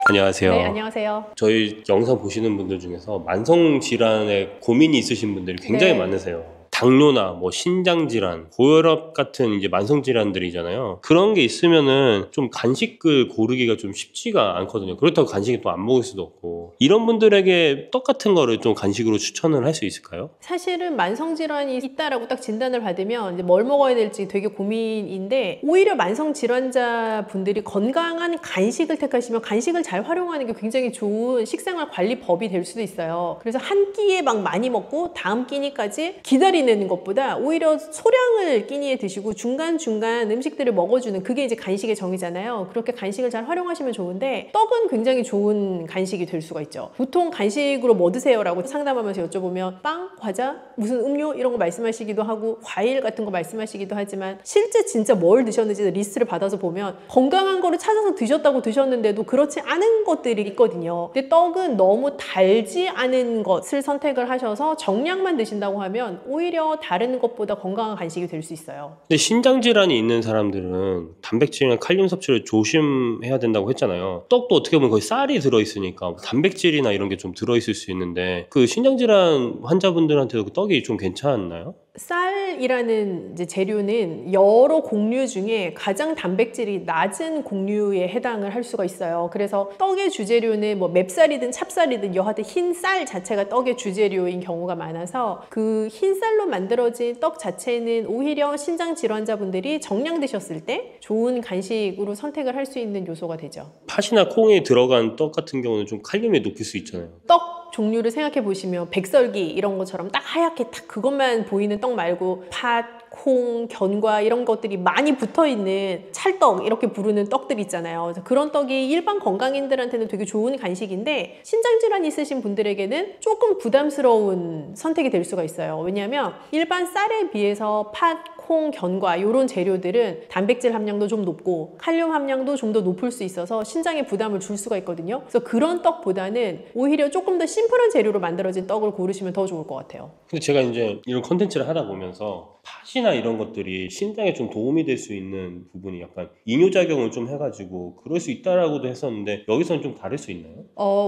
안녕하세요. 네, 안녕하세요. 저희 영상 보시는 분들 중에서 만성 질환에 고민이 있으신 분들이 굉장히 네. 많으세요. 당뇨나 뭐 신장 질환, 고혈압 같은 이제 만성 질환들이잖아요. 그런 게 있으면은 좀 간식을 고르기가 좀 쉽지가 않거든요. 그렇다고 간식을 또 안 먹을 수도 없고. 이런 분들에게 떡 같은 거를 좀 간식으로 추천을 할 수 있을까요? 사실은 만성 질환이 있다라고 딱 진단을 받으면 이제 뭘 먹어야 될지 되게 고민인데, 오히려 만성 질환자 분들이 건강한 간식을 택하시면 간식을 잘 활용하는 게 굉장히 좋은 식생활 관리법이 될 수도 있어요. 그래서 한 끼에 막 많이 먹고 다음 끼니까지 기다리는 것보다 오히려 소량을 끼니에 드시고 중간중간 음식들을 먹어주는, 그게 이제 간식의 정의잖아요. 그렇게 간식을 잘 활용하시면 좋은데, 떡은 굉장히 좋은 간식이 될 수가 있죠. 보통 간식으로 뭐 드세요? 라고 상담하면서 여쭤보면 빵, 과자, 무슨 음료 이런 거 말씀하시기도 하고 과일 같은 거 말씀하시기도 하지만, 실제 진짜 뭘 드셨는지 리스트를 받아서 보면 건강한 거를 찾아서 드셨다고 드셨는데도 그렇지 않은 것들이 있거든요. 근데 떡은 너무 달지 않은 것을 선택을 하셔서 정량만 드신다고 하면 오히려 다른 것보다 건강한 간식이 될 수 있어요. 근데 신장 질환이 있는 사람들은 단백질이나 칼륨 섭취를 조심해야 된다고 했잖아요. 떡도 어떻게 보면 거의 쌀이 들어있으니까 단백질이나 이런 게 좀 들어있을 수 있는데, 그 신장 질환 환자분들한테도 그 떡이 좀 괜찮나요? 쌀이라는 이제 재료는 여러 곡류 중에 가장 단백질이 낮은 곡류에 해당을 할 수가 있어요. 그래서 떡의 주재료는 뭐 맵쌀이든 찹쌀이든 여하튼 흰 쌀 자체가 떡의 주재료인 경우가 많아서, 그 흰쌀로 만들어진 떡 자체는 오히려 신장 질환자분들이 정량 드셨을 때 좋은 간식으로 선택을 할 수 있는 요소가 되죠. 팥이나 콩에 들어간 떡 같은 경우는 좀 칼륨이 높을 수 있잖아요. 떡 종류를 생각해 보시면 백설기 이런 것처럼 딱 하얗게 딱 그것만 보이는 떡 말고 팥, 콩, 견과 이런 것들이 많이 붙어있는 찰떡 이렇게 부르는 떡들 있잖아요. 그래서 그런 떡이 일반 건강인들한테는 되게 좋은 간식인데, 신장질환 있으신 분들에게는 조금 부담스러운 선택이 될 수가 있어요. 왜냐하면 일반 쌀에 비해서 팥, 콩, 견과 이런 재료들은 단백질 함량도 좀 높고 칼륨 함량도 좀 더 높을 수 있어서 신장에 부담을 줄 수가 있거든요. 그래서 그런 떡보다는 오히려 조금 더 심플한 재료로 만들어진 떡을 고르시면 더 좋을 것 같아요. 근데 제가 이제 이런 컨텐츠를 하다 보면서 팥이나 이런 것들이 신장에 좀 도움이 될 수 있는 부분이 약간 이뇨작용을 좀 해가지고 그럴 수 있다라고도 했었는데, 여기서는 좀 다를 수 있나요?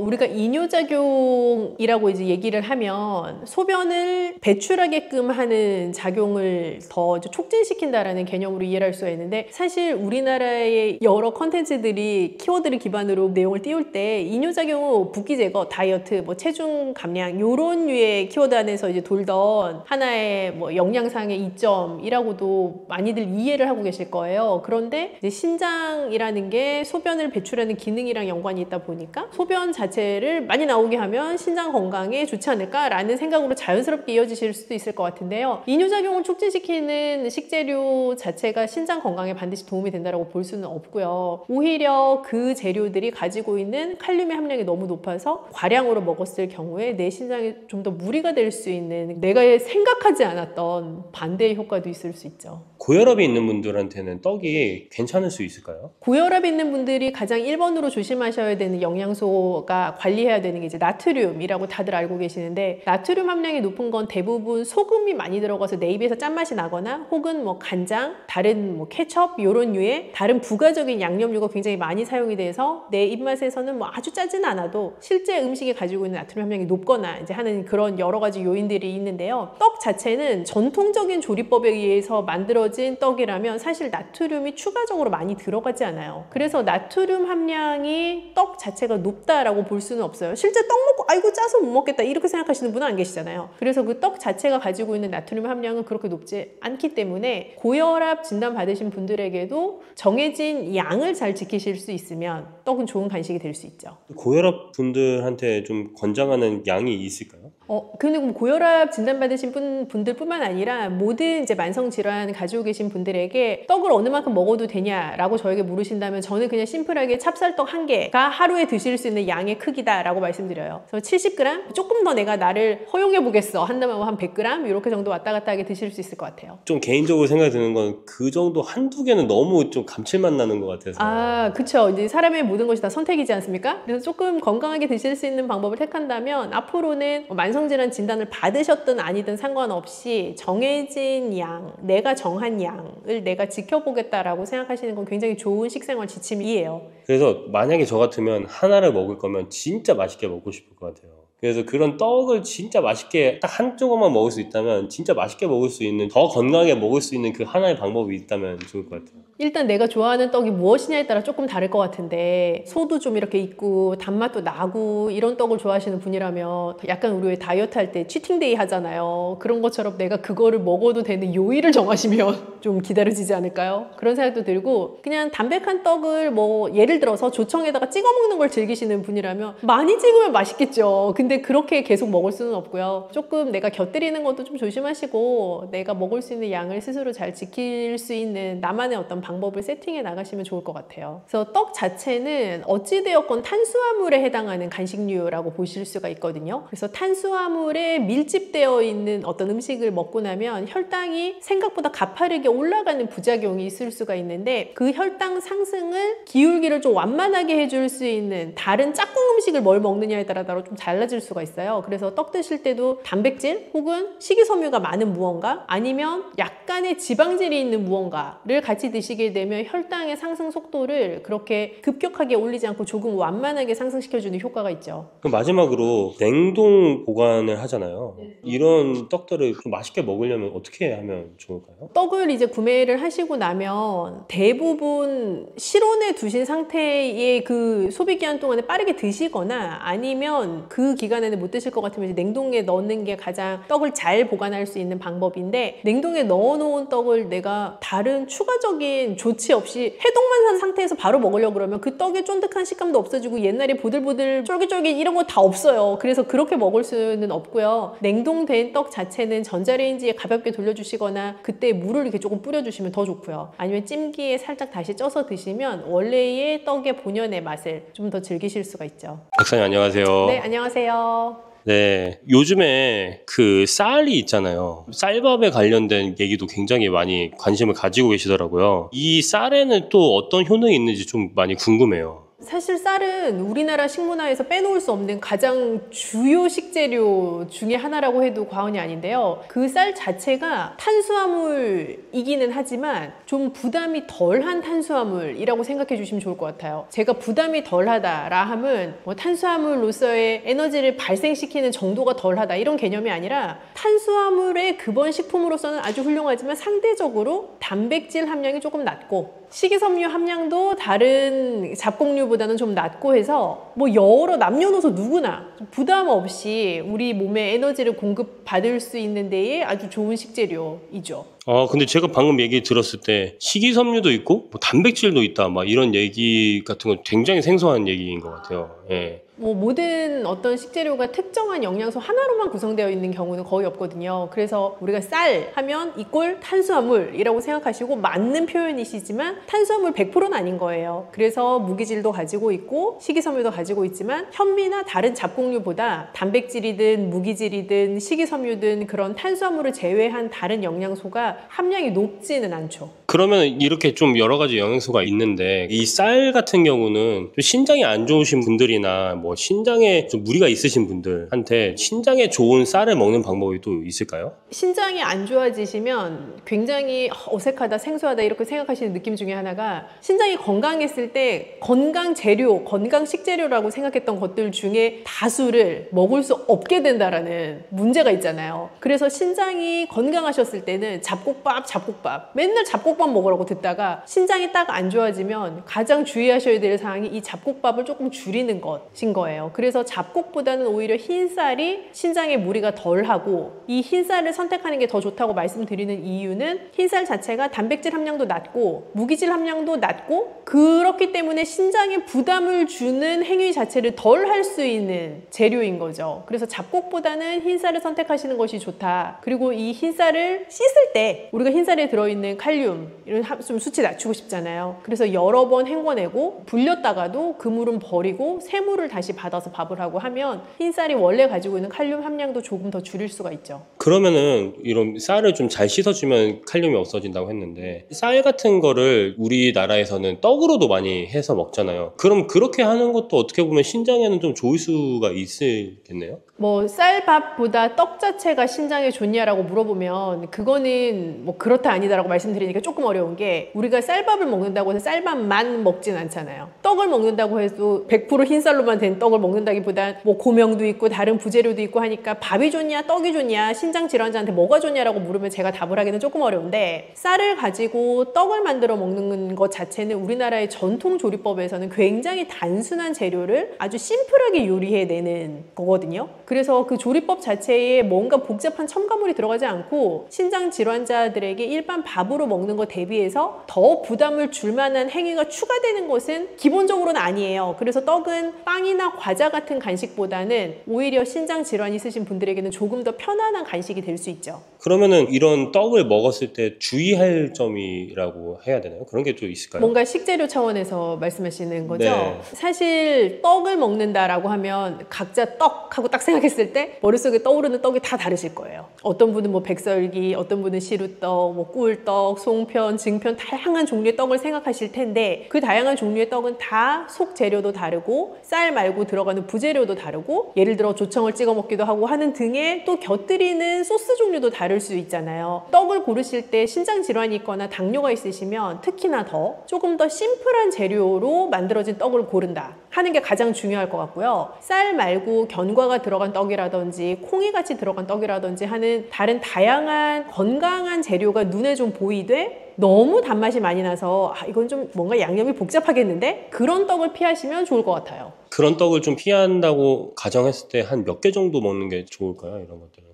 우리가 이뇨작용이라고 이제 얘기를 하면 소변을 배출하게끔 하는 작용을 더 촉진시킨다라는 개념으로 이해를 할 수가 있는데, 사실 우리나라의 여러 컨텐츠들이 키워드를 기반으로 내용을 띄울 때 이뇨작용은 붓기 제거, 다이어트, 뭐 체중 감량 요런 류의 키워드 안에서 이제 돌던 하나의 뭐 영양상의 이점이라고도 많이들 이해를 하고 계실 거예요. 그런데 이제 신장이라는 게 소변을 배출하는 기능이랑 연관이 있다 보니까 소변 자체를 많이 나오게 하면 신장 건강에 좋지 않을까라는 생각으로 자연스럽게 이어지실 수도 있을 것 같은데요. 이뇨작용을 촉진시키는 식재료 자체가 신장 건강에 반드시 도움이 된다고 볼 수는 없고요. 오히려 그 재료들이 가지고 있는 칼륨의 함량이 너무 높아서 과량으로 먹었을 경우에 내 신장에 좀 더 무리가 될 수 있는, 내가 생각하지 않았던 반대의 효과도 있을 수 있죠. 고혈압이 있는 분들한테는 떡이 괜찮을 수 있을까요? 고혈압이 있는 분들이 가장 1번으로 조심하셔야 되는 영양소가, 관리해야 되는 게 이제 나트륨이라고 다들 알고 계시는데, 나트륨 함량이 높은 건 대부분 소금이 많이 들어가서 내 입에서 짠맛이 나거나 혹은 뭐 간장, 다른 뭐 케첩 요런 류의 다른 부가적인 양념류가 굉장히 많이 사용이 돼서 내 입맛에서는 뭐 아주 짜진 않아도 실제 음식이 가지고 있는 나트륨 함량이 높거나 이제 하는 그런 여러 가지 요인들이 있는데요. 떡 자체는 전통적인 조리법에 의해서 만들어진 떡이라면 사실 나트륨이 추가적으로 많이 들어가지 않아요. 그래서 나트륨 함량이 떡 자체가 높다라고 볼 수는 없어요. 실제 떡 먹고 아이고 짜서 못 먹겠다 이렇게 생각하시는 분은 안 계시잖아요. 그래서 그 떡 자체가 가지고 있는 나트륨 함량은 그렇게 높지 않기 때문에 고혈압 진단 받으신 분들에게도 정해진 양을 잘 지키실 수 있으면 떡은 좋은 간식이 될 수 있죠. 고혈압 분들한테 좀 권장하는 양이 있을까요? 근데 고혈압 진단받으신 분들뿐만 아니라 모든 이제 만성질환 가지고 계신 분들에게 떡을 어느 만큼 먹어도 되냐라고 저에게 물으신다면, 저는 그냥 심플하게 찹쌀떡 한 개가 하루에 드실 수 있는 양의 크기다라고 말씀드려요. 그래서 70g? 조금 더 내가 나를 허용해 보겠어 한다면 한 100g? 이렇게 정도 왔다 갔다 하게 드실 수 있을 것 같아요. 좀 개인적으로 생각이 드는 건 그 정도 한두 개는 너무 좀 감칠맛 나는 것 같아서. 그쵸. 이제 사람의 모든 것이 다 선택이지 않습니까? 그래서 조금 건강하게 드실 수 있는 방법을 택한다면 앞으로는 만성 만성질환 진단을 받으셨든 아니든 상관없이 정해진 양, 내가 정한 양을 내가 지켜보겠다라고 생각하시는 건 굉장히 좋은 식생활 지침이에요. 그래서 만약에 저 같으면 하나를 먹을 거면 진짜 맛있게 먹고 싶을 것 같아요. 그래서 그런 떡을 진짜 맛있게 딱 한 조각만 먹을 수 있다면, 진짜 맛있게 먹을 수 있는, 더 건강하게 먹을 수 있는 그 하나의 방법이 있다면 좋을 것 같아요. 일단 내가 좋아하는 떡이 무엇이냐에 따라 조금 다를 것 같은데, 소도 좀 이렇게 있고 단맛도 나고 이런 떡을 좋아하시는 분이라면 약간 우리 왜 다이어트 할 때 치팅데이 하잖아요. 그런 것처럼 내가 그거를 먹어도 되는 요일을 정하시면 좀 기다려지지 않을까요? 그런 생각도 들고, 그냥 담백한 떡을 뭐 예를 들어서 조청에다가 찍어 먹는 걸 즐기시는 분이라면 많이 찍으면 맛있겠죠. 근데 그렇게 계속 먹을 수는 없고요. 조금 내가 곁들이는 것도 좀 조심하시고, 내가 먹을 수 있는 양을 스스로 잘 지킬 수 있는 나만의 어떤 방법을 세팅해 나가시면 좋을 것 같아요. 그래서 떡 자체는 어찌되었건 탄수화물에 해당하는 간식류라고 보실 수가 있거든요. 그래서 탄수화물에 밀집되어 있는 어떤 음식을 먹고 나면 혈당이 생각보다 가파르게 올라가는 부작용이 있을 수가 있는데, 그 혈당 상승을 기울기를 좀 완만하게 해줄 수 있는 다른 짝꿍 음식을 뭘 먹느냐에 따라 좀 달라질 수가 있어요. 그래서 떡 드실 때도 단백질 혹은 식이섬유가 많은 무언가, 아니면 약간의 지방질이 있는 무언가를 같이 드시게 되면 혈당의 상승 속도를 그렇게 급격하게 올리지 않고 조금 완만하게 상승시켜주는 효과가 있죠. 그럼 마지막으로 냉동 보관을 하잖아요. 이런 떡들을 좀 맛있게 먹으려면 어떻게 하면 좋을까요? 떡을 이제 구매를 하시고 나면 대부분 실온에 두신 상태의 그 소비 기한 동안에 빠르게 드시거나, 아니면 그 기간에는 못 드실 것 같으면 이제 냉동에 넣는 게 가장 떡을 잘 보관할 수 있는 방법인데, 냉동에 넣어놓은 떡을 내가 다른 추가적인 조치 없이 해동만 한 상태에서 바로 먹으려고 그러면 그 떡의 쫀득한 식감도 없어지고 옛날에 보들보들 쫄깃쫄깃 이런 거 다 없어요. 그래서 그렇게 먹을 수는 없고요. 냉동된 떡 자체는 전자레인지에 가볍게 돌려주시거나 그때 물을 이렇게 조금 뿌려주시면 더 좋고요. 아니면 찜기에 살짝 다시 쪄서 드시면 원래의 떡의 본연의 맛을 좀 더 즐기실 수가 있죠. 박사님 안녕하세요. 네, 안녕하세요. 네, 요즘에 그 쌀이 있잖아요. 쌀밥에 관련된 얘기도 굉장히 많이 관심을 가지고 계시더라고요. 이 쌀에는 또 어떤 효능이 있는지 좀 많이 궁금해요. 사실 쌀은 우리나라 식문화에서 빼놓을 수 없는 가장 주요 식재료 중에 하나라고 해도 과언이 아닌데요. 그 쌀 자체가 탄수화물이기는 하지만 좀 부담이 덜한 탄수화물이라고 생각해 주시면 좋을 것 같아요. 제가 부담이 덜하다라 함은 뭐 탄수화물로서의 에너지를 발생시키는 정도가 덜하다 이런 개념이 아니라, 탄수화물의 근본 식품으로서는 아주 훌륭하지만 상대적으로 단백질 함량이 조금 낮고 식이섬유 함량도 다른 잡곡류보다는 좀 낮고 해서 뭐 여러 남녀노소 누구나 부담 없이 우리 몸에 에너지를 공급받을 수 있는 데에 아주 좋은 식재료이죠. 근데 제가 방금 얘기 들었을 때 식이섬유도 있고 뭐 단백질도 있다 막 이런 얘기 같은 건 굉장히 생소한 얘기인 것 같아요. 예. 뭐 모든 어떤 식재료가 특정한 영양소 하나로만 구성되어 있는 경우는 거의 없거든요. 그래서 우리가 쌀 하면 이꼴 탄수화물이라고 생각하시고 맞는 표현이시지만 탄수화물 100%는 아닌 거예요. 그래서 무기질도 가지고 있고 식이섬유도 가지고 있지만 현미나 다른 잡곡류보다 단백질이든 무기질이든 식이섬유든 그런 탄수화물을 제외한 다른 영양소가 함량이 높지는 않죠. 그러면 이렇게 좀 여러 가지 영양소가 있는데, 이 쌀 같은 경우는 좀 신장이 안 좋으신 분들이나 뭐 신장에 좀 무리가 있으신 분들한테 신장에 좋은 쌀을 먹는 방법이 또 있을까요? 신장이 안 좋아지시면 굉장히 어색하다, 생소하다 이렇게 생각하시는 느낌 중에 하나가, 신장이 건강했을 때 건강 재료, 건강 식재료라고 생각했던 것들 중에 다수를 먹을 수 없게 된다라는 문제가 있잖아요. 그래서 신장이 건강하셨을 때는 잡곡밥 맨날 잡곡밥 먹으라고 듣다가 신장이 딱 안 좋아지면 가장 주의하셔야 될 사항이 이 잡곡밥을 조금 줄이는 것인 거예요. 그래서 잡곡보다는 오히려 흰쌀이 신장에 무리가 덜하고, 이 흰쌀을 선택하는 게 더 좋다고 말씀드리는 이유는 흰쌀 자체가 단백질 함량도 낮고 무기질 함량도 낮고, 그렇기 때문에 신장에 부담을 주는 행위 자체를 덜 할 수 있는 재료인 거죠. 그래서 잡곡보다는 흰쌀을 선택하시는 것이 좋다. 그리고 이 흰쌀을 씻을 때 우리가 흰쌀에 들어있는 칼륨, 칼륨 이런 좀 수치 낮추고 싶잖아요. 그래서 여러 번 헹궈내고 불렸다가도 그 물은 버리고 새 물을 다시 받아서 밥을 하고 하면 흰쌀이 원래 가지고 있는 칼륨 함량도 조금 더 줄일 수가 있죠. 그러면은 이런 쌀을 좀 잘 씻어주면 칼륨이 없어진다고 했는데 쌀 같은 거를 우리나라에서는 떡으로도 많이 해서 먹잖아요. 그럼 그렇게 하는 것도 어떻게 보면 신장에는 좀 좋을 수가 있겠네요? 뭐 쌀밥보다 떡 자체가 신장에 좋냐라고 물어보면 그거는 뭐 그렇다 아니다라고 말씀드리니까 조금 어려운 게 우리가 쌀밥을 먹는다고 해서 쌀밥만 먹진 않잖아요. 떡을 먹는다고 해도 100% 흰쌀로만 된 떡을 먹는다기보단 뭐 고명도 있고 다른 부재료도 있고 하니까 밥이 좋냐 떡이 좋냐 신장 질환자한테 뭐가 좋냐라고 물으면 제가 답을 하기는 조금 어려운데 쌀을 가지고 떡을 만들어 먹는 것 자체는 우리나라의 전통 조리법에서는 굉장히 단순한 재료를 아주 심플하게 요리해내는 거거든요. 그래서 그 조리법 자체에 뭔가 복잡한 첨가물이 들어가지 않고 신장 질환자들에게 일반 밥으로 먹는 것 대비해서 더 부담을 줄 만한 행위가 추가되는 것은 기본적으로는 아니에요. 그래서 떡은 빵이나 과자 같은 간식보다는 오히려 신장 질환이 있으신 분들에게는 조금 더 편안한 간식이 될 수 있죠. 그러면은 이런 떡을 먹었을 때 주의할 점이라고 해야 되나요? 그런 게 좀 있을까요? 뭔가 식재료 차원에서 말씀하시는 거죠? 네. 사실 떡을 먹는다라고 하면 각자 떡하고 딱 생각했을 때 머릿속에 떠오르는 떡이 다 다르실 거예요. 어떤 분은 뭐 백설기, 어떤 분은 시루떡, 뭐 꿀떡, 송편, 증편 다양한 종류의 떡을 생각하실 텐데 그 다양한 종류의 떡은 다 속 재료도 다르고 쌀 말고 들어가는 부재료도 다르고 예를 들어 조청을 찍어 먹기도 하고 하는 등의 또 곁들이는 소스 종류도 다를 수 있잖아요. 떡을 고르실 때 신장 질환이 있거나 당뇨가 있으시면 특히나 더 조금 더 심플한 재료로 만들어진 떡을 고른다 하는 게 가장 중요할 것 같고요. 쌀 말고 견과가 들어간 떡이라든지 콩이같이 들어간 떡이라든지 하는 다른 다양한 건강한 재료가 눈에 좀 보이되 너무 단맛이 많이 나서 이건 좀 뭔가 양념이 복잡하겠는데 그런 떡을 피하시면 좋을 것 같아요. 그런 떡을 좀 피한다고 가정했을 때 한 몇 개 정도 먹는 게 좋을까요? 이런 것들은.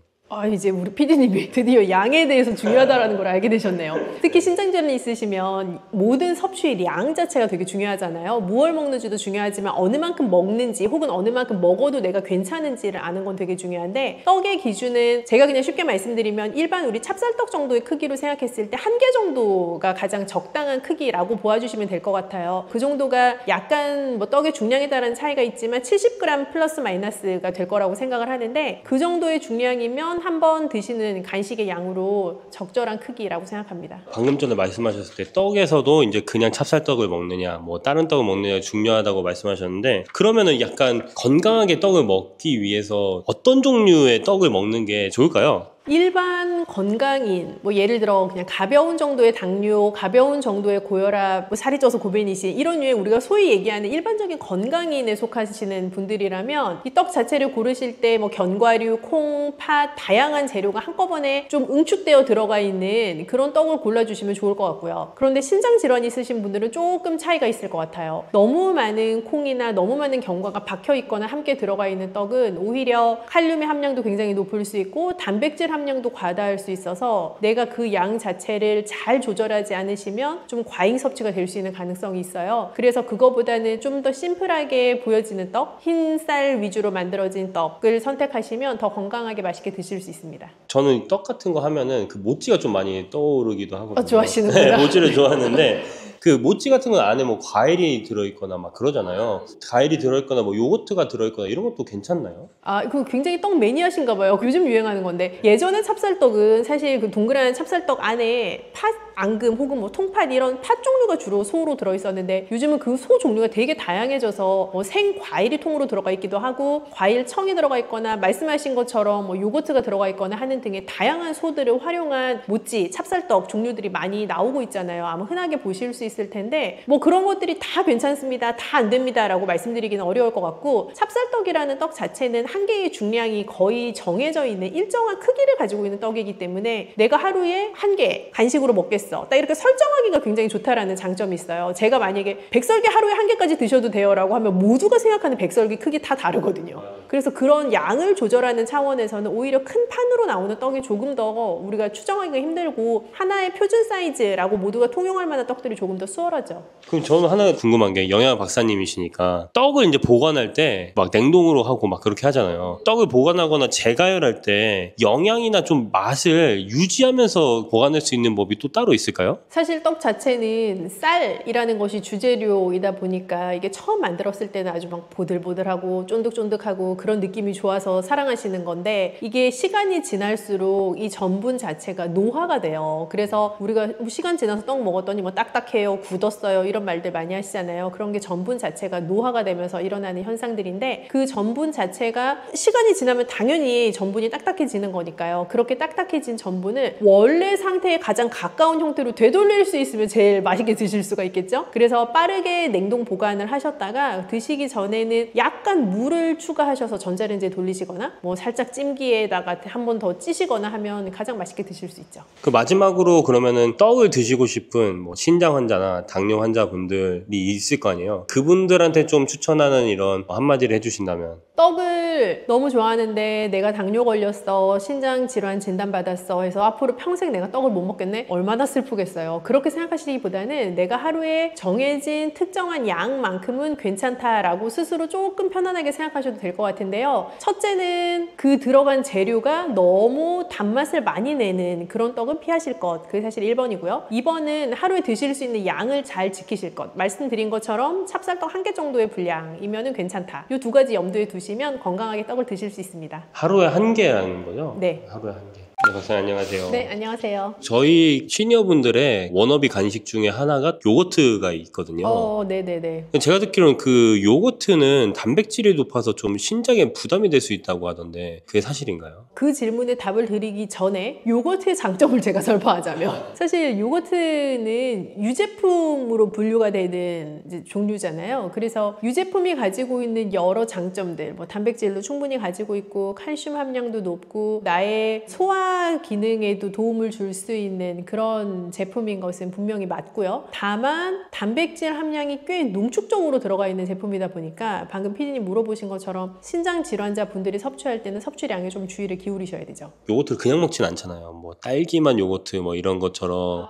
이제 우리 PD님이 드디어 양에 대해서 중요하다는 걸 알게 되셨네요. 특히 신장질환이 있으시면 모든 섭취의 양 자체가 되게 중요하잖아요. 무얼 먹는지도 중요하지만 어느 만큼 먹는지 혹은 어느 만큼 먹어도 내가 괜찮은지를 아는 건 되게 중요한데 떡의 기준은 제가 그냥 쉽게 말씀드리면 일반 우리 찹쌀떡 정도의 크기로 생각했을 때 한 개 정도가 가장 적당한 크기라고 보아주시면 될 것 같아요. 그 정도가 약간 뭐 떡의 중량에 따른 차이가 있지만 70g 플러스 마이너스가 될 거라고 생각을 하는데 그 정도의 중량이면 한 번 드시는 간식의 양으로 적절한 크기라고 생각합니다. 방금 전에 말씀하셨을 때 떡에서도 이제 그냥 찹쌀떡을 먹느냐 뭐 다른 떡을 먹느냐 중요하다고 말씀하셨는데 그러면은 약간 건강하게 떡을 먹기 위해서 어떤 종류의 떡을 먹는 게 좋을까요? 일반 건강인, 뭐 예를 들어 그냥 가벼운 정도의 당뇨, 가벼운 정도의 고혈압, 뭐 살이 쪄서 고배니시 이런 류의 우리가 소위 얘기하는 일반적인 건강인에 속하시는 분들이라면 이 떡 자체를 고르실 때 뭐 견과류, 콩, 팥 다양한 재료가 한꺼번에 좀 응축되어 들어가 있는 그런 떡을 골라주시면 좋을 것 같고요. 그런데 신장 질환이 있으신 분들은 조금 차이가 있을 것 같아요. 너무 많은 콩이나 너무 많은 견과가 박혀 있거나 함께 들어가 있는 떡은 오히려 칼륨의 함량도 굉장히 높을 수 있고 단백질 함량도 과다할 수 있어서 내가 그 양 자체를 잘 조절하지 않으시면 좀 과잉 섭취가 될 수 있는 가능성이 있어요. 그래서 그거보다는 좀 더 심플하게 보여지는 떡, 흰쌀 위주로 만들어진 떡을 선택하시면 더 건강하게 맛있게 드실 수 있습니다. 저는 떡 같은 거 하면은 그 모찌가 좀 많이 떠오르기도 하거든요. 좋아하시는구나. 네, 모찌를 좋아하는데 그 모찌 같은 건 안에 뭐 과일이 들어있거나 막 그러잖아요. 과일이 들어있거나 뭐 요거트가 들어있거나 이런 것도 괜찮나요? 그거 굉장히 떡 매니아신가 봐요. 요즘 유행하는 건데 예전에 찹쌀떡은 사실 그 동그란 찹쌀떡 안에 팥, 앙금 혹은 뭐 통팥 이런 팥 종류가 주로 소로 들어있었는데 요즘은 그 소 종류가 되게 다양해져서 뭐 생 과일이 통으로 들어가 있기도 하고 과일 청이 들어가 있거나 말씀하신 것처럼 뭐 요거트가 들어가 있거나 하는 등의 다양한 소들을 활용한 모찌, 찹쌀떡 종류들이 많이 나오고 있잖아요. 아마 흔하게 보실 수 있을 텐데 뭐 그런 것들이 다 괜찮습니다. 다 안 됩니다 라고 말씀드리기는 어려울 것 같고 찹쌀떡이라는 떡 자체는 한 개의 중량이 거의 정해져 있는 일정한 크기를 가지고 있는 떡이기 때문에 내가 하루에 한 개 간식으로 먹겠어 딱 이렇게 설정하기가 굉장히 좋다라는 장점이 있어요. 제가 만약에 백설기 하루에 한 개까지 드셔도 돼요 라고 하면 모두가 생각하는 백설기 크기 다 다르거든요. 그래서 그런 양을 조절하는 차원에서는 오히려 큰 판으로 나오는 떡이 조금 더 우리가 추정하기가 힘들고 하나의 표준 사이즈라고 모두가 통용할 만한 떡들이 조금 더 수월하죠. 그럼 저는 하나 궁금한 게 영양 박사님이시니까 떡을 이제 보관할 때 막 냉동으로 하고 막 그렇게 하잖아요. 떡을 보관하거나 재가열할 때 영양이나 좀 맛을 유지하면서 보관할 수 있는 법이 또 따로 있을까요? 사실 떡 자체는 쌀이라는 것이 주재료이다 보니까 이게 처음 만들었을 때는 아주 막 보들보들하고 쫀득쫀득하고 그런 느낌이 좋아서 사랑하시는 건데 이게 시간이 지날수록 이 전분 자체가 노화가 돼요. 그래서 우리가 시간 지나서 떡 먹었더니 뭐 딱딱해요, 굳었어요 이런 말들 많이 하시잖아요. 그런 게 전분 자체가 노화가 되면서 일어나는 현상들인데 그 전분 자체가 시간이 지나면 당연히 전분이 딱딱해지는 거니까요. 그렇게 딱딱해진 전분을 원래 상태에 가장 가까운 형태로 되돌릴 수 있으면 제일 맛있게 드실 수가 있겠죠. 그래서 빠르게 냉동 보관을 하셨다가 드시기 전에는 약간 물을 추가하셔서 전자레인지에 돌리시거나 뭐 살짝 찜기에다가 한 번 더 찌시거나 하면 가장 맛있게 드실 수 있죠. 그 마지막으로 그러면은 떡을 드시고 싶은 뭐 신장 환자나 당뇨 환자분들이 있을 거 아니에요. 그분들한테 좀 추천하는 이런 한마디를 해주신다면. 떡을 너무 좋아하는데 내가 당뇨 걸렸어, 신장 질환 진단받았어 해서 앞으로 평생 내가 떡을 못 먹겠네? 얼마나 슬프겠어요. 그렇게 생각하시기보다는 내가 하루에 정해진 특정한 양만큼은 괜찮다라고 스스로 조금 편안하게 생각하셔도 될 것 같은데요. 첫째는 그 들어간 재료가 너무 단맛을 많이 내는 그런 떡은 피하실 것. 그게 사실 1번이고요. 2번은 하루에 드실 수 있는 양을 잘 지키실 것. 말씀드린 것처럼 찹쌀떡 1개 정도의 분량이면 괜찮다. 이 두 가지 염두에 두시면 건강하게 떡을 드실 수 있습니다. 하루에 한 개라는 거죠? 네. 하루에 한 개. 네, 박사님 안녕하세요. 네, 안녕하세요. 저희 시니어분들의 워너비 간식 중에 하나가 요거트가 있거든요. 네네네. 제가 듣기로는 그 요거트는 단백질이 높아서 좀 신장에 부담이 될 수 있다고 하던데 그게 사실인가요? 그 질문에 답을 드리기 전에 요거트의 장점을 제가 설파하자면 사실 요거트는 유제품으로 분류가 되는 이제 종류잖아요. 그래서 유제품이 가지고 있는 여러 장점들, 뭐 단백질도 충분히 가지고 있고 칼슘 함량도 높고 나의 소화 기능에도 도움을 줄 수 있는 그런 제품인 것은 분명히 맞고요. 다만 단백질 함량이 꽤 농축적으로 들어가 있는 제품이다 보니까 방금 PD님 물어보신 것처럼 신장 질환자 분들이 섭취할 때는 섭취량에 좀 주의를 기울이셔야 되죠. 요거트를 그냥 먹진 않잖아요. 뭐 딸기맛 요거트 뭐 이런 것처럼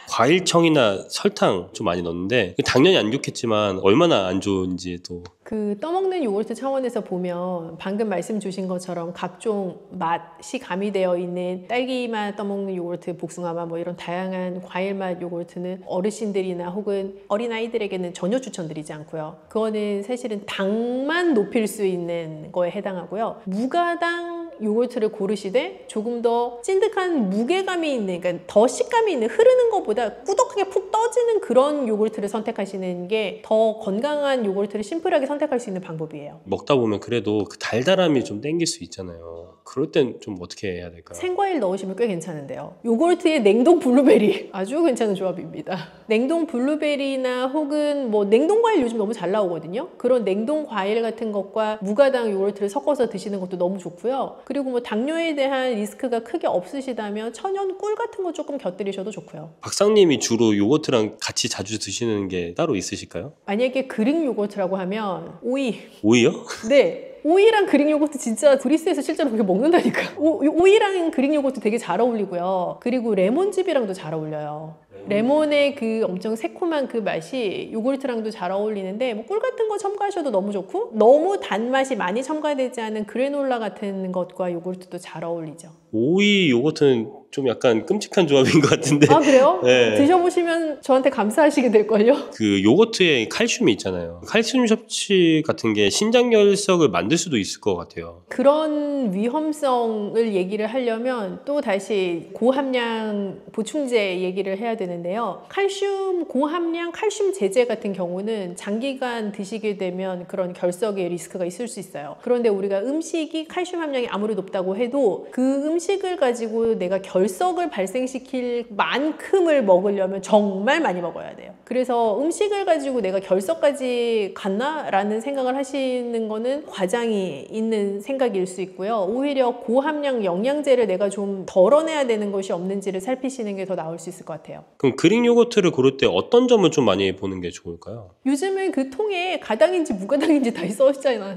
과일청이나 설탕 좀 많이 넣는데 당연히 안 좋겠지만 얼마나 안 좋은지 또 그 떠먹는 요거트 차원에서 보면 방금 말씀 주신 것처럼 각종 맛이 가미되어 있는 딸기맛 떠먹는 요거트, 복숭아맛 뭐 이런 다양한 과일맛 요거트는 어르신들이나 혹은 어린아이들에게는 전혀 추천드리지 않고요. 그거는 사실은 당만 높일 수 있는 거에 해당하고요. 무가당 요거트를 고르시되 조금 더 찐득한 무게감이 있는, 그러니까 더 식감이 있는, 흐르는 것보다 꾸덕하게 푹 떠지는 그런 요거트를 선택하시는 게 더 건강한 요거트를 심플하게 선택할 수 있는 방법이에요. 먹다 보면 그래도 그 달달함이 좀 땡길 수 있잖아요. 그럴 땐 좀 어떻게 해야 될까요? 생과일 넣으시면 꽤 괜찮은데요. 요거트에 냉동 블루베리 아주 괜찮은 조합입니다. 냉동 블루베리나 혹은 뭐 냉동 과일 요즘 너무 잘 나오거든요. 그런 냉동 과일 같은 것과 무가당 요거트를 섞어서 드시는 것도 너무 좋고요. 그리고 뭐 당뇨에 대한 리스크가 크게 없으시다면 천연 꿀 같은 거 조금 곁들이셔도 좋고요. 박사님이 주로 요거트랑 같이 자주 드시는 게 따로 있으실까요? 만약에 그릭 요거트라고 하면 오이. 오이요? 네. 오이랑 그릭 요거트 진짜 그리스에서 실제로 그렇게 먹는다니까. 오이랑 그릭 요거트 되게 잘 어울리고요. 그리고 레몬즙이랑도 잘 어울려요. 레몬의 그 엄청 새콤한 그 맛이 요거트랑도 잘 어울리는데 뭐 꿀 같은 거 첨가하셔도 너무 좋고 너무 단맛이 많이 첨가되지 않은 그래놀라 같은 것과 요거트도 잘 어울리죠. 오이 요거트는 좀 약간 끔찍한 조합인 것 같은데. 아 그래요? 네. 드셔보시면 저한테 감사하시게 될걸요? 그 요거트에 칼슘이 있잖아요. 칼슘 섭취 같은 게 신장결석을 만들 수도 있을 것 같아요. 그런 위험성을 얘기를 하려면 또 다시 고함량 보충제 얘기를 해야 되는데요. 칼슘 고함량 칼슘 제제 같은 경우는 장기간 드시게 되면 그런 결석의 리스크가 있을 수 있어요. 그런데 우리가 음식이 칼슘 함량이 아무리 높다고 해도 그 음식을 가지고 내가 결석을 발생시킬 만큼을 먹으려면 정말 많이 먹어야 돼요. 그래서 음식을 가지고 내가 결석까지 갔나? 라는 생각을 하시는 거는 과장이 있는 생각일 수 있고요. 오히려 고함량 영양제를 내가 좀 덜어내야 되는 것이 없는지를 살피시는 게 더 나을 수 있을 것 같아요. 그럼 그릭 요거트를 고를 때 어떤 점을 좀 많이 보는 게 좋을까요? 요즘은 그 통에 가당인지 무가당인지 다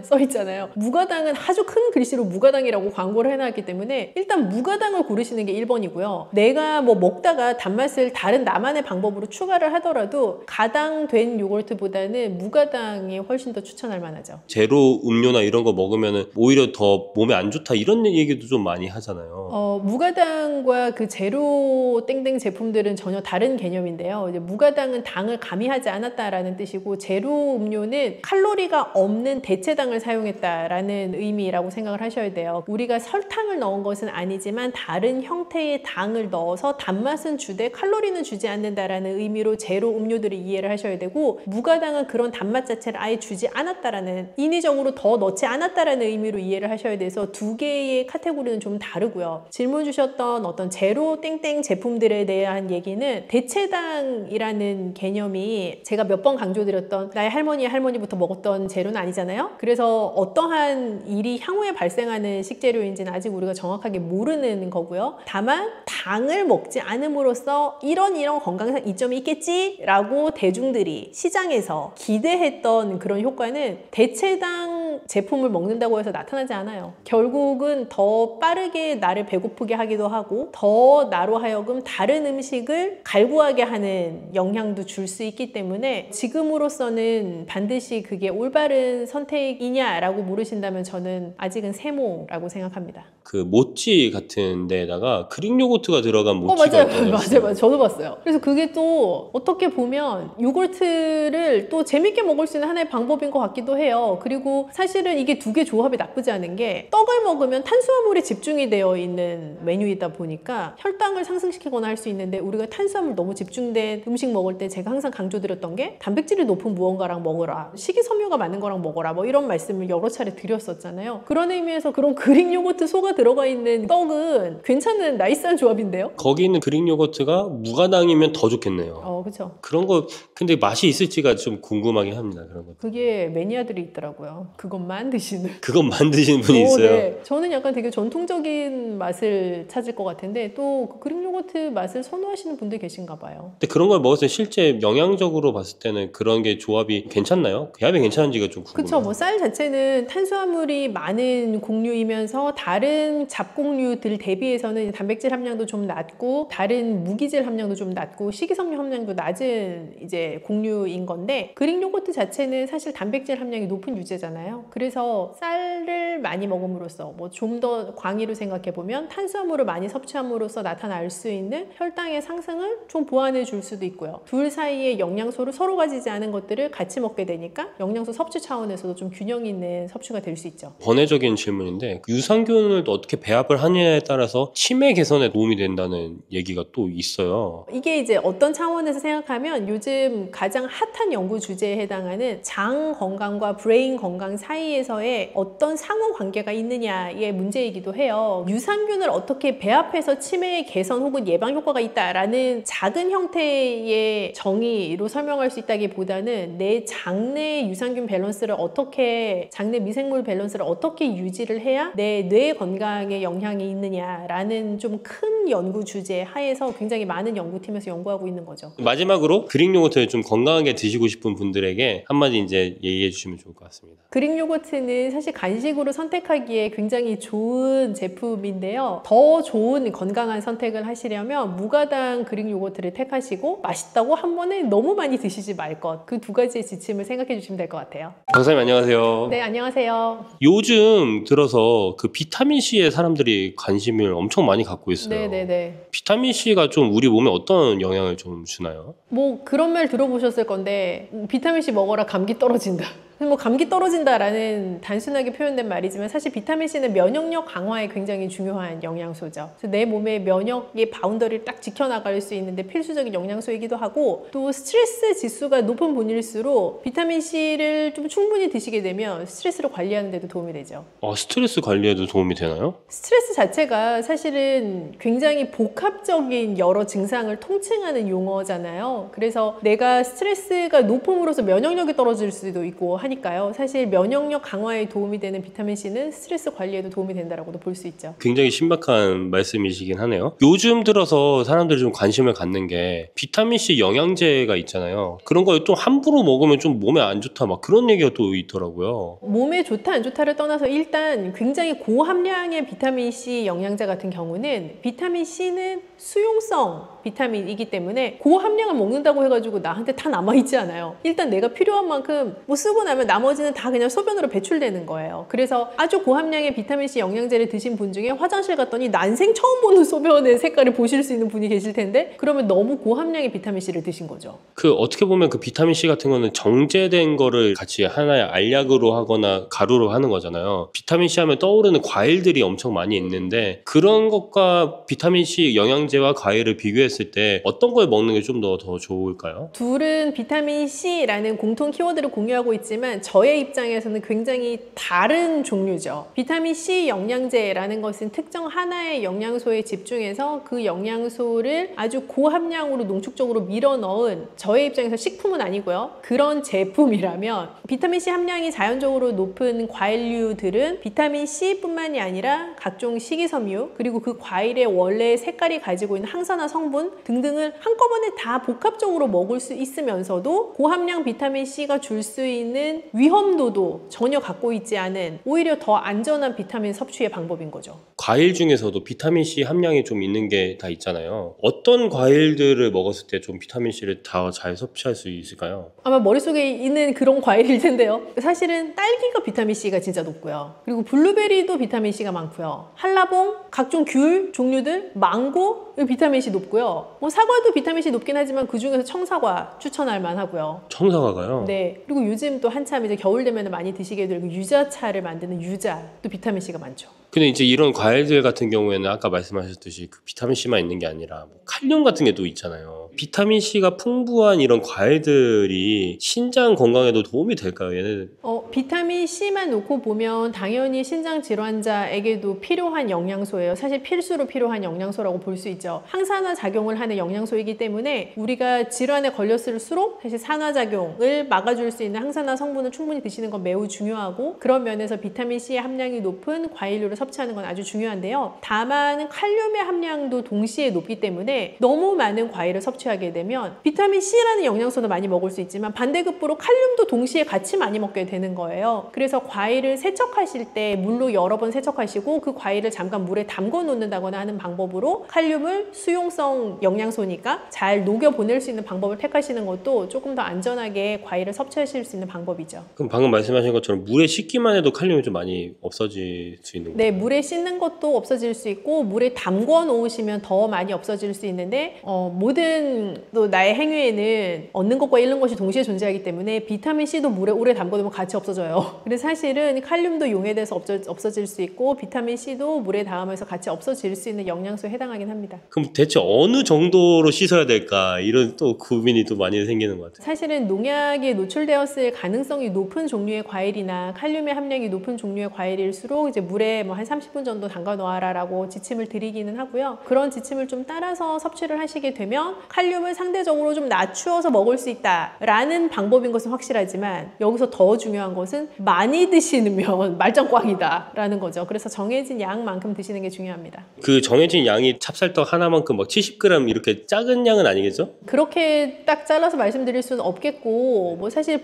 써 있잖아요. 무가당은 아주 큰 글씨로 무가당이라고 광고를 해놨기 때문에 일단 무가당을 고르시는 게 1번이고요. 내가 뭐 먹다가 단맛을 다른 나만의 방법으로 추가를 하더라도 가당된 요거트보다는 무가당이 훨씬 더 추천할 만하죠. 제로 음료나 이런 거 먹으면 오히려 더 몸에 안 좋다 이런 얘기도 좀 많이 하잖아요. 무가당과 그 제로 땡땡 제품들은 전혀 다른 개념인데요. 이제 무가당은 당을 가미하지 않았다라는 뜻이고 제로 음료는 칼로리가 없는 대체당을 사용했다라는 의미라고 생각을 하셔야 돼요. 우리가 설탕을 넣은 것은 아니지만 다른 형태의 당을 넣어서 단맛은 주되 칼로리는 주지 않는다라는 의미로 제로 음료들을 이해를 하셔야 되고 무가당은 그런 단맛 자체를 아예 주지 않았다라는 인위적으로 더 넣지 않았다라는 의미로 이해를 하셔야 돼서 두 개의 카테고리는 좀 다르고요. 질문 주셨던 어떤 제로 땡땡 제품들에 대한 얘기는 대체당이라는 개념이 제가 몇 번 강조드렸던 나의 할머니부터 먹었던 재료는 아니잖아요. 그래서 어떠한 일이 향후에 발생하는 식재료인지는 아직 우리가 정확하게 모르는 거고요. 다만 당을 먹지 않음으로써 이런 건강상 이점이 있겠지라고 대중들이 시장에서 기대했던 그런 효과는 대체당 제품을 먹는다고 해서 나타나지 않아요. 결국은 더 빠르게 나를 배고프게 하기도 하고 더 나로 하여금 다른 음식을 갈구하게 하는 영향도 줄 수 있기 때문에 지금으로서는 반드시 그게 올바른 선택이냐라고 물으신다면 저는 아직은 세모라고 생각합니다. 그 모찌 같은 데다가 그릭 요거트가 들어간 모찌가 맞아요. 맞아요. 저도 봤어요. 그래서 그게 또 어떻게 보면 요거트를 또 재밌게 먹을 수 있는 하나의 방법인 것 같기도 해요. 그리고 사실은 이게 두 개 조합이 나쁘지 않은 게 떡을 먹으면 탄수화물에 집중이 되어 있는 메뉴이다 보니까 혈당을 상승시키거나 할 수 있는데 우리가 탄수화물 너무 집중된 음식 먹을 때 제가 항상 강조드렸던 게 단백질이 높은 무언가랑 먹어라, 식이섬유가 많은 거랑 먹어라, 뭐 이런 말씀을 여러 차례 드렸었잖아요. 그런 의미에서 그런 그릭 요거트 소가 들어가 있는 떡은 괜찮은 나이스한 조합인데요? 거기 있는 그릭 요거트가 무가당이면 더 좋겠네요. 그렇죠. 그런 거 근데 맛이 있을지가 좀 궁금하긴 합니다. 그런 거. 그게 매니아들이 있더라고요. 그것만 드시는. 그건 만드시는 분이 있어요. 네. 저는 약간 되게 전통적인 맛을 찾을 것 같은데 또 그릭 요거트 맛을 선호하시는 분들 계신가 봐요. 근데 그런 걸 먹었을 때 실제 영양적으로 봤을 때는 그런 게 조합이 괜찮나요? 배합이 괜찮은지가 좀 궁금해요. 그렇죠. 뭐 쌀 자체는 탄수화물이 많은 곡류이면서 다른 잡곡류들 대비해서는 단백질 함량도 좀 낮고 다른 무기질 함량도 좀 낮고 식이섬유 함량도 낮은 이제 곡류인 건데 그릭 요거트 자체는 사실 단백질 함량이 높은 유제잖아요. 그래서 쌀을 많이 먹음으로써 뭐 좀 더 광의로 생각해 보면 탄수화물을 많이 섭취함으로써 나타날 수 있는 혈당의 상승을 좀 보완해 줄 수도 있고요. 둘 사이에 영양소를 서로 가지지 않은 것들을 같이 먹게 되니까 영양소 섭취 차원에서도 좀 균형 있는 섭취가 될 수 있죠. 번외적인 질문인데 유산균을 또 어떻게 배합을 하느냐에 따라서 치매 개선에 도움이 된다는 얘기가 또 있어요. 이게 이제 어떤 차원에서 생각하면 요즘 가장 핫한 연구 주제에 해당하는 장 건강과 브레인 건강 사이에서의 어떤 상호 관계가 있느냐의 문제이기도 해요. 유산균을 어떻게 배합해서 치매 개선 혹은 예방 효과가 있다라는 작은 형태의 정의로 설명할 수 있다기보다는 내 장내 유산균 밸런스를 어떻게 장내 미생물 밸런스를 어떻게 유지를 해야 내 뇌 건강에 영향이 있느냐라는 좀 큰 연구 주제 하에서 굉장히 많은 연구팀에서 연구하고 있는 거죠. 마지막으로 그릭 요거트를 좀 건강하게 드시고 싶은 분들에게 한마디 이제 얘기해 주시면 좋을 것 같습니다. 그릭 요거트는 사실 간식으로 선택하기에 굉장히 좋은 제품인데요. 더 좋은 건강한 선택을 하시려면 무가당 그릭 요거트를 택하시고 맛있다고 한 번에 너무 많이 드시지 말 것. 그 두 가지의 지침을 생각해 주시면 될 것 같아요. 박사님 안녕하세요. 네, 안녕하세요. 요즘 들어서 그 비타민C에 사람들이 관심을 엄청 많이 갖고 있어요. 네네네. 비타민C가 좀 우리 몸에 어떤 영향을 좀 주나요? 뭐 그런 말 들어보셨을 건데 비타민C 먹어라 감기 떨어진다. 뭐 감기 떨어진다라는 단순하게 표현된 말이지만 사실 비타민C는 면역력 강화에 굉장히 중요한 영양소죠. 그래서 내 몸의 면역의 바운더리를 딱 지켜나갈 수 있는데 필수적인 영양소이기도 하고 또 스트레스 지수가 높은 분일수록 비타민C를 좀 충분히 드시게 되면 스트레스를 관리하는 데도 도움이 되죠. 스트레스 관리에도 도움이 되나요? 스트레스 자체가 사실은 굉장히 복합적인 여러 증상을 통칭하는 용어잖아요. 그래서 내가 스트레스가 높음으로써 면역력이 떨어질 수도 있고 하니까요. 사실 면역력 강화에 도움이 되는 비타민 C는 스트레스 관리에도 도움이 된다라고도 볼 수 있죠. 굉장히 신박한 말씀이시긴 하네요. 요즘 들어서 사람들이 좀 관심을 갖는 게 비타민C 영양제가 있잖아요. 그런 걸 또 함부로 먹으면 좀 몸에 안 좋다 막 그런 얘기가 또 있더라고요. 몸에 좋다 안 좋다를 떠나서 일단 굉장히 고함량의 비타민C 영양제 같은 경우는 비타민C는 수용성 비타민이기 때문에 고함량을 먹는다고 해가지고 나한테 다 남아있지 않아요. 일단 내가 필요한 만큼 뭐 쓰고 나면 나머지는 다 그냥 소변으로 배출되는 거예요. 그래서 아주 고함량의 비타민C 영양제를 드신 분 중에 화장실 갔더니 난생 처음 보는 소변의 색깔을 보실 수 있는 분이 계실 텐데 그러면 너무 고함량의 비타민C를 드신 거죠. 그 어떻게 보면 그 비타민C 같은 거는 정제된 거를 같이 하나의 알약으로 하거나 가루로 하는 거잖아요. 비타민C 하면 떠오르는 과일들이 엄청 많이 있는데 그런 것과 비타민C 영양제와 과일을 비교했을 때 어떤 걸 먹는 게 좀 더 좋을까요? 둘은 비타민C라는 공통 키워드를 공유하고 있지만 저의 입장에서는 굉장히 다른 종류죠. 비타민C 영양제라는 것은 특정 하나의 영양소에 집중해서 그 영양소를 아주 고함량으로 농축적으로 밀어 넣은 저의 입장에서 식품은 아니고요. 그런 제품이라면 비타민C 함량이 자연적으로 높은 과일류들은 비타민C뿐만이 아니라 각종 식이섬유 그리고 그 과일의 원래 색깔이 가지고 있는 항산화 성분 등등을 한꺼번에 다 복합적으로 먹을 수 있으면서도 고함량 비타민C가 줄 수 있는 위험도도 전혀 갖고 있지 않은 오히려 더 안전한 비타민 섭취의 방법인 거죠. 과일 중에서도 비타민C 함량이 좀 있는 게 다 있잖아요. 어떤 과일들을 먹었을 때 좀 비타민C를 더 잘 섭취할 수 있을까요? 아마 머릿속에 있는 그런 과일일 텐데요. 사실은 딸기가 비타민C가 진짜 높고요. 그리고 블루베리도 비타민C가 많고요. 한라봉, 각종 귤 종류들, 망고 비타민C 높고요. 뭐 사과도 비타민C 높긴 하지만 그 중에서 청사과 추천할 만하고요. 청사과가요? 네. 그리고 요즘 또 한참 이제 겨울 되면 많이 드시게 될 유자차를 만드는 유자도 비타민C가 많죠. 근데 이제 이런 과일들 같은 경우에는 아까 말씀하셨듯이 그 비타민C만 있는 게 아니라 뭐 칼륨 같은 게 또 있잖아요. 비타민C가 풍부한 이런 과일들이 신장 건강에도 도움이 될까요? 얘네들? 비타민C만 놓고 보면 당연히 신장 질환자에게도 필요한 영양소예요. 사실 필수로 필요한 영양소라고 볼 수 있죠. 항산화 작용을 하는 영양소이기 때문에 우리가 질환에 걸렸을수록 사실 산화작용을 막아줄 수 있는 항산화 성분을 충분히 드시는 건 매우 중요하고 그런 면에서 비타민C의 함량이 높은 과일류를 섭취하는 건 아주 중요한데요. 다만 칼륨의 함량도 동시에 높기 때문에 너무 많은 과일을 섭취하게 되면 비타민C라는 영양소도 많이 먹을 수 있지만 반대급부로 칼륨도 동시에 같이 많이 먹게 되는 거예요. 그래서 과일을 세척하실 때 물로 여러 번 세척하시고 그 과일을 잠깐 물에 담궈 놓는다거나 하는 방법으로 칼륨을 수용성 영양소니까 잘 녹여 보낼 수 있는 방법을 택하시는 것도 조금 더 안전하게 과일을 섭취하실 수 있는 방법이죠. 그럼 방금 말씀하신 것처럼 물에 씻기만 해도 칼륨이 좀 많이 없어질 수 있는 거예요? 네, 물에 씻는 것도 없어질 수 있고 물에 담궈 놓으시면 더 많이 없어질 수 있는데 모든 또 나의 행위에는 얻는 것과 잃는 것이 동시에 존재하기 때문에 비타민C도 물에 오래 담궈두면 같이 없어져요. 근데 사실은 칼륨도 용해돼서 없어질 수 있고 비타민C도 물에 닿으면서 같이 없어질 수 있는 영양소에 해당하긴 합니다. 그럼 대체 어느 정도로 씻어야 될까? 이런 또 고민이 또 많이 생기는 것 같아요. 사실은 농약에 노출되었을 가능성이 높은 종류의 과일이나 칼륨의 함량이 높은 종류의 과일일수록 이제 물에 뭐 한 30분 정도 담가 놓아라라고 지침을 드리기는 하고요. 그런 지침을 좀 따라서 섭취를 하시게 되면 칼륨을 상대적으로 좀 낮추어서 먹을 수 있다라는 방법인 것은 확실하지만 여기서 더 중요한 것은 많이 드시면 말짱꽝이다라는 거죠. 그래서 정해진 양만큼 드시는 게 중요합니다. 그 정해진 양이 찹쌀떡 하나만큼 막 70g 이렇게 작은 양은 아니겠죠? 그렇게 딱 잘라서 말씀드릴 수는 없겠고 뭐 사실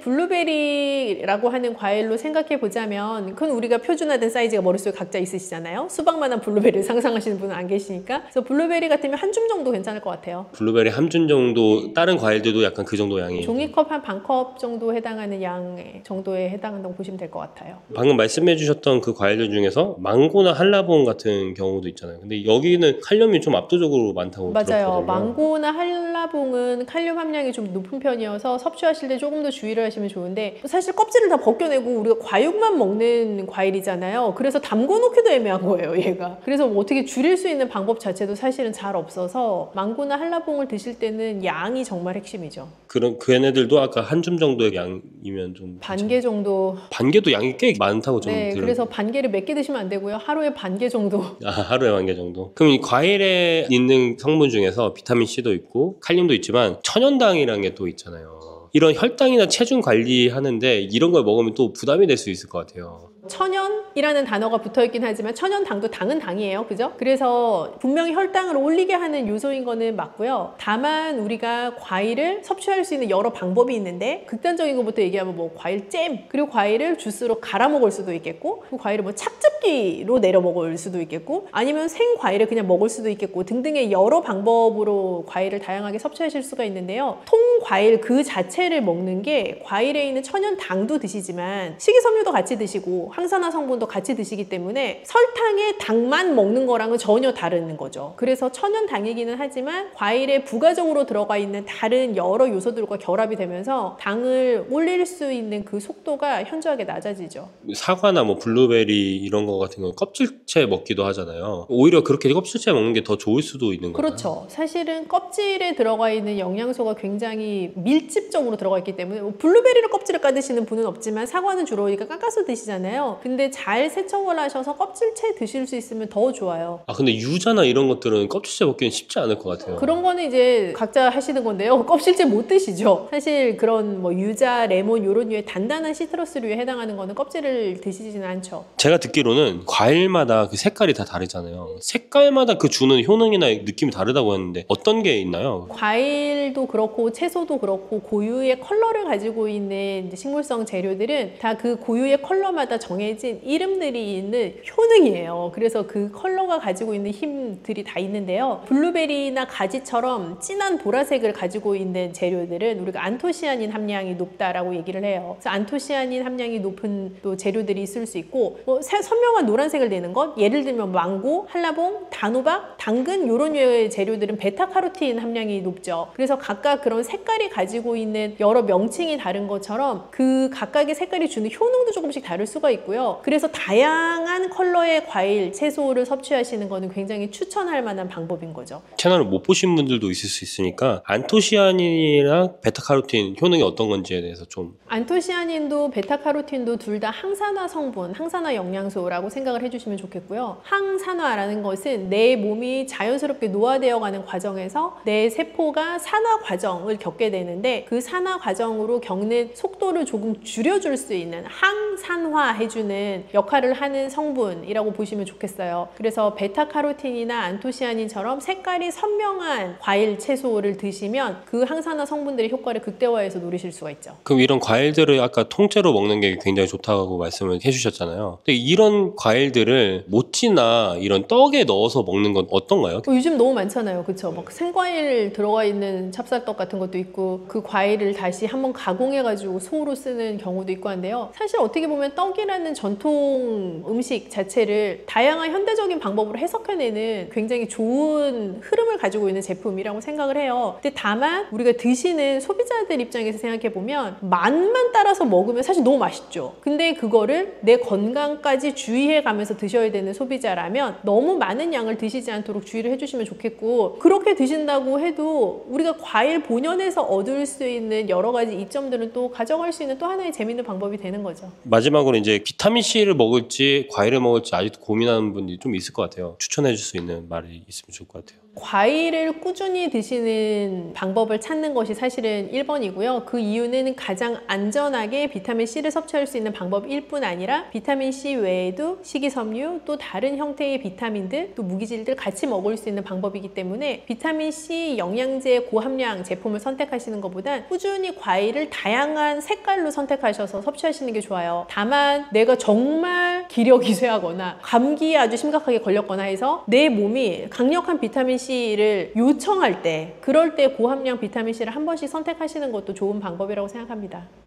블루베리라고 하는 과일로 생각해 보자면 그건 우리가 표준화된 사이즈가 머릿속에 각자 있으시잖아요. 수박만한 블루베리를 상상하시는 분은 안 계시니까 그래서 블루베리 같으면 한 줌 정도 괜찮을 것 같아요. 블루베리 한 줌 정도 다른 과일들도 약간 그 정도 양이 종이컵 한 반컵 정도 해당하는 양 정도에 해당한다고 보시면 될 것 같아요. 방금 말씀해 주셨던 그 과일들 중에서 망고나 한라봉 같은 경우도 있잖아요. 근데 여기는 칼륨이 좀 압도적으로 많다고 맞아요. 들었거든요. 망고나 한라봉은 칼륨 함량이 좀 높은 편이어서 섭취하실 때 조금 더 주의를 하시면 좋은데 사실 껍질을 다 벗겨내고 우리가 과육만 먹는 과일이잖아요. 그래서 담궈놓기도 애매한 거예요, 얘가. 그래서 뭐 어떻게 줄일 수 있는 방법 자체도 사실은 잘 없어서 망고나 한라봉을 드실 때는 양이 정말 핵심이죠. 그런 그 얘네들도 아까 한 줌 정도의 양이면 좀 반 개 정도. 반개도 양이 꽤 많다고 좀 네, 그래서 반 개를 몇 개 드시면 안 되고요. 하루에 반 개 정도. 하루에 반 개 정도. 그럼 이 과일에 있는 성분 중에서 비타민 C도 있고 칼륨도 있지만 천연당이라는 게 또 있잖아요. 이런 혈당이나 체중 관리하는데 이런 걸 먹으면 또 부담이 될 수 있을 것 같아요. 천연이라는 단어가 붙어있긴 하지만 천연당도 당은 당이에요. 그죠? 그래서 분명히 혈당을 올리게 하는 요소인 거는 맞고요. 다만 우리가 과일을 섭취할 수 있는 여러 방법이 있는데 극단적인 것부터 얘기하면 뭐 과일 잼, 그리고 과일을 주스로 갈아 먹을 수도 있겠고, 그리고 과일을 뭐 착즙기로 내려 먹을 수도 있겠고, 아니면 생 과일을 그냥 먹을 수도 있겠고 등등의 여러 방법으로 과일을 다양하게 섭취하실 수가 있는데요. 통 과일 그 자체를 먹는 게 과일에 있는 천연당도 드시지만 식이섬유도 같이 드시고 항산화 성분도 같이 드시기 때문에 설탕에 당만 먹는 거랑은 전혀 다른 거죠. 그래서 천연당이기는 하지만 과일에 부가적으로 들어가 있는 다른 여러 요소들과 결합이 되면서 당을 올릴 수 있는 그 속도가 현저하게 낮아지죠. 사과나 뭐 블루베리 이런 거 같은 경우 껍질째 먹기도 하잖아요. 오히려 그렇게 껍질째 먹는 게 더 좋을 수도 있는 거예요. 그렇죠. 사실은 껍질에 들어가 있는 영양소가 굉장히 밀집적으로 들어가 있기 때문에 뭐 블루베리를 껍질을 까드시는 분은 없지만 사과는 주로 우리가 깎아서 드시잖아요. 근데 잘 세척을 하셔서 껍질째 드실 수 있으면 더 좋아요. 근데 유자나 이런 것들은 껍질째 먹기는 쉽지 않을 것 같아요. 그런 거는 이제 각자 하시는 건데요. 껍질째 못 드시죠. 사실 그런 뭐 유자, 레몬 이런 류의 단단한 시트러스류에 해당하는 거는 껍질을 드시지는 않죠. 제가 듣기로는 과일마다 그 색깔이 다 다르잖아요. 색깔마다 그 주는 효능이나 느낌이 다르다고 했는데 어떤 게 있나요? 과일도 그렇고 채소도 그렇고 고유의 컬러를 가지고 있는 이제 식물성 재료들은 다 그 고유의 컬러마다 정해진 이름들이 있는 효능이에요. 그래서 그 컬러가 가지고 있는 힘들이 다 있는데요. 블루베리나 가지처럼 진한 보라색을 가지고 있는 재료들은 우리가 안토시아닌 함량이 높다라고 얘기를 해요. 그래서 안토시아닌 함량이 높은 또 재료들이 있을 수 있고, 뭐 선명한 노란색을 내는 것, 예를 들면 망고, 한라봉, 단호박, 당근 이런 류의 재료들은 베타카로틴 함량이 높죠. 그래서 각각 그런 색깔이 가지고 있는 여러 명칭이 다른 것처럼 그 각각의 색깔이 주는 효능도 조금씩 다를 수가 있고요. 그래서 다양한 컬러의 과일, 채소를 섭취하시는 거는 굉장히 추천할 만한 방법인 거죠. 채널을 못 보신 분들도 있을 수 있으니까 안토시아닌이랑 베타카로틴 효능이 어떤 건지에 대해서 좀. 안토시아닌도 베타카로틴도 둘 다 항산화 성분, 항산화 영양소라고 생각을 해주시면 좋겠고요. 항산화라는 것은 내 몸이 자연스럽게 노화되어가는 과정에서 내 세포가 산화 과정을 겪게 되는데 그 산화 과정으로 겪는 속도를 조금 줄여줄 수 있는 항산화해주는 역할을 하는 성분이라고 보시면 좋겠어요. 그래서 베타카로틴이나 안토시아닌처럼 색깔이 선명한 과일, 채소를 드시면 그 항산화 성분들의 효과를 극대화해서 노리실 수가 있죠. 그럼 이런 과일들을 아까 통째로 먹는 게 굉장히 좋다고 말씀을 해주셨잖아요. 근데 이런 과일들을 모찌나 이런 떡에 넣어서 먹는 건 어떤가요? 요즘 너무 많잖아요. 그쵸? 막 생과일 들어가 있는 찹쌀떡 같은 것도 있고 그 과일을 다시 한번 가공해가지고 소로 쓰는 경우도 있고 한데요. 사실 어떻게 보면 떡이라는 전통 음식 자체를 다양한 현대적인 방법으로 해석해내는 굉장히 좋은 흐름을 가지고 있는 제품이라고 생각을 해요. 근데 다만 우리가 드시는 소비자들 입장에서 생각해보면 맛만 따라서 먹으면 사실 너무 맛있죠. 근데 그거를 내 건강까지 주의해가면서 드셔야 되는 소비자라면 너무 많은 양을 드시지 않도록 주의를 해주시면 좋겠고, 그렇게 드신다고 해도 우리가 과일 본연에서 얻을 수 있는 여러 가지 이점들은 또 가져갈 수 있는 또 하나의 재밌는 방법이 되는 거죠. 마지막으로 이제 비타민C를 먹을지 과일을 먹을지 아직도 고민하는 분이 좀 있을 것 같아요. 추천해 줄 수 있는 말이 있으면 좋을 것 같아요. 과일을 꾸준히 드시는 방법을 찾는 것이 사실은 1번이고요. 그 이유는 가장 안전하게 비타민C를 섭취할 수 있는 방법일 뿐 아니라 비타민C 외에도 식이섬유, 또 다른 형태의 비타민들, 또 무기질들 같이 먹을 수 있는 방법이기 때문에 비타민C 영양제 고함량 제품을 선택하시는 것보단 꾸준히 과일을 다양한 색깔로 선택하셔서 섭취하시는 게 좋아요. 다만 내가 정말 기력이 쇠하거나 감기에 아주 심각하게 걸렸거나 해서 내 몸이 강력한 비타민C를 요청할 때, 그럴 때 고함량 비타민C를 한 번씩 선택하시는 것도 좋은 방법이라고 생각합니다.